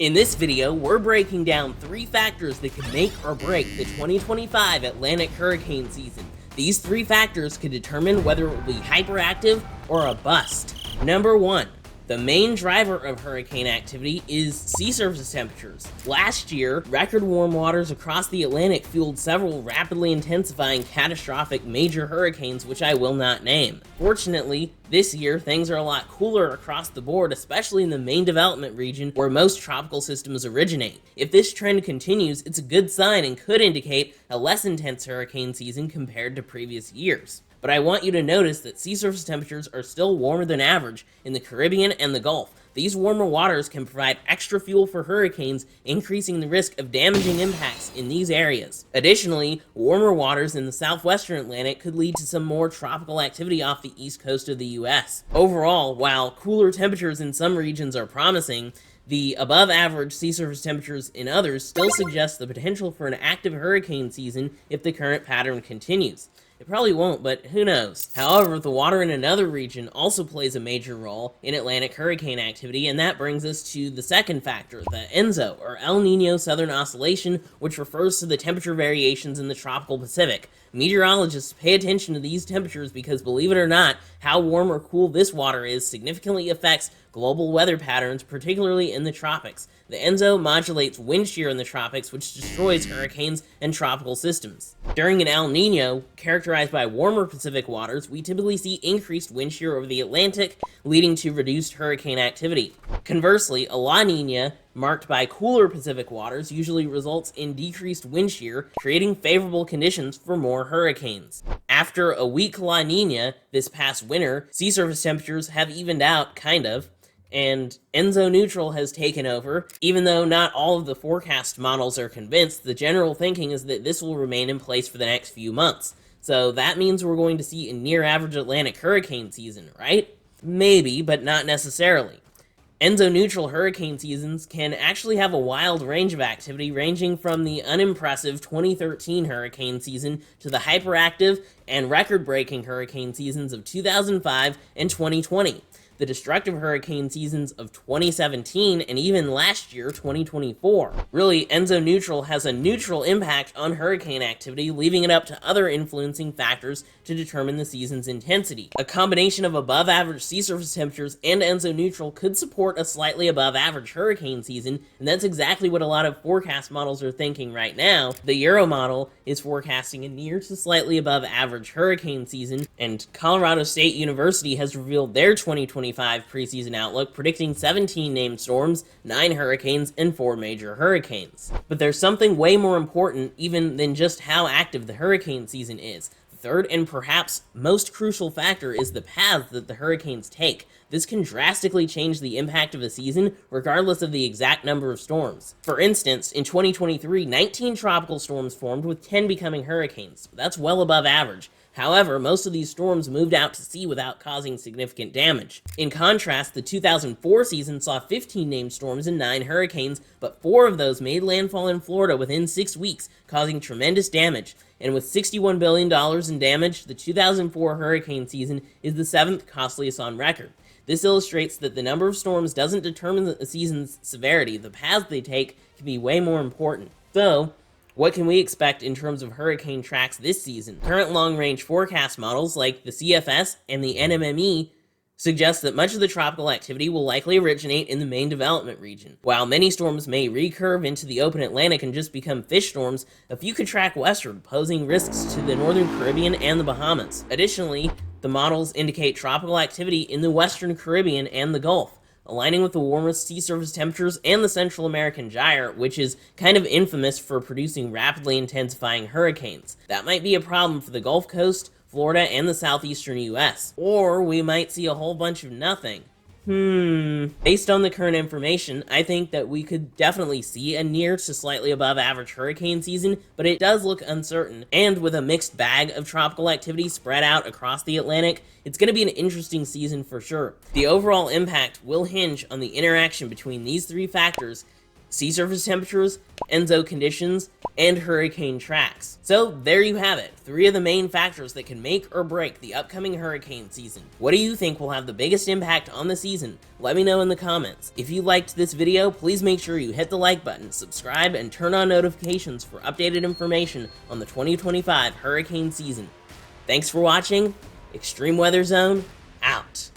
In this video, we're breaking down 3 factors that can make or break the 2025 Atlantic hurricane season. These 3 factors could determine whether it will be hyperactive or a bust. Number 1. The main driver of hurricane activity is sea surface temperatures. Last year, record warm waters across the Atlantic fueled several rapidly intensifying catastrophic major hurricanes, which I will not name. Fortunately, this year, things are a lot cooler across the board, especially in the main development region where most tropical systems originate. If this trend continues, it's a good sign and could indicate a less intense hurricane season compared to previous years. But I want you to notice that sea surface temperatures are still warmer than average in the Caribbean and the Gulf. These warmer waters can provide extra fuel for hurricanes, increasing the risk of damaging impacts in these areas. Additionally, warmer waters in the southwestern Atlantic could lead to some more tropical activity off the east coast of the US. Overall, while cooler temperatures in some regions are promising, the above-average sea surface temperatures in others still suggest the potential for an active hurricane season if the current pattern continues. It probably won't, but who knows. However, the water in another region also plays a major role in Atlantic hurricane activity, and that brings us to the second factor, the ENSO, or El Niño Southern Oscillation, which refers to the temperature variations in the tropical Pacific. Meteorologists pay attention to these temperatures because, believe it or not, how warm or cool this water is significantly affects global weather patterns, particularly in the tropics. The ENSO modulates wind shear in the tropics, which destroys hurricanes and tropical systems. During an El Niño, characterized by warmer Pacific waters, we typically see increased wind shear over the Atlantic, leading to reduced hurricane activity. Conversely, a La Niña, marked by cooler Pacific waters, usually results in decreased wind shear, creating favorable conditions for more hurricanes. After a weak La Niña this past winter, sea surface temperatures have evened out, kind of, and ENSO neutral has taken over. Even though not all of the forecast models are convinced, the general thinking is that this will remain in place for the next few months. So that means we're going to see a near-average Atlantic hurricane season, right? Maybe, but not necessarily. ENSO neutral hurricane seasons can actually have a wild range of activity, ranging from the unimpressive 2013 hurricane season to the hyperactive and record-breaking hurricane seasons of 2005 and 2020. The destructive hurricane seasons of 2017 and even last year, 2024. Really, ENSO neutral has a neutral impact on hurricane activity, leaving it up to other influencing factors to determine the season's intensity. A combination of above-average sea surface temperatures and ENSO neutral could support a slightly above-average hurricane season, and that's exactly what a lot of forecast models are thinking right now. The Euro model is forecasting a near to slightly above-average hurricane season, and Colorado State University has revealed their 2025 preseason outlook, predicting 17 named storms, 9 hurricanes, and 4 major hurricanes. But there's something way more important even than just how active the hurricane season is. The third and perhaps most crucial factor is the paths that the hurricanes take. This can drastically change the impact of a season, regardless of the exact number of storms. For instance, in 2023, 19 tropical storms formed, with 10 becoming hurricanes. That's well above average. However, most of these storms moved out to sea without causing significant damage. In contrast, the 2004 season saw 15 named storms and 9 hurricanes, but 4 of those made landfall in Florida within 6 weeks, causing tremendous damage. And with $61 billion in damage, the 2004 hurricane season is the 7th costliest on record. This illustrates that the number of storms doesn't determine the season's severity. The paths they take can be way more important. So, what can we expect in terms of hurricane tracks this season? Current long-range forecast models like the CFS and the NMME suggest that much of the tropical activity will likely originate in the main development region. While many storms may recurve into the open Atlantic and just become fish storms, a few could track westward, posing risks to the northern Caribbean and the Bahamas. Additionally, the models indicate tropical activity in the western Caribbean and the Gulf, aligning with the warmest sea surface temperatures and the Central American gyre, which is kind of infamous for producing rapidly intensifying hurricanes. That might be a problem for the Gulf Coast, Florida, and the southeastern US. Or we might see a whole bunch of nothing. Based on the current information, I think that we could definitely see a near to slightly above average hurricane season, but it does look uncertain. And with a mixed bag of tropical activity spread out across the Atlantic, it's going to be an interesting season for sure. The overall impact will hinge on the interaction between these 3 factors: sea surface temperatures, ENSO conditions, and hurricane tracks. So there you have it, 3 of the main factors that can make or break the upcoming hurricane season. What do you think will have the biggest impact on the season? Let me know in the comments. If you liked this video, please make sure you hit the like button, subscribe, and turn on notifications for updated information on the 2025 hurricane season. Thanks for watching. Extreme Weather Zone, out.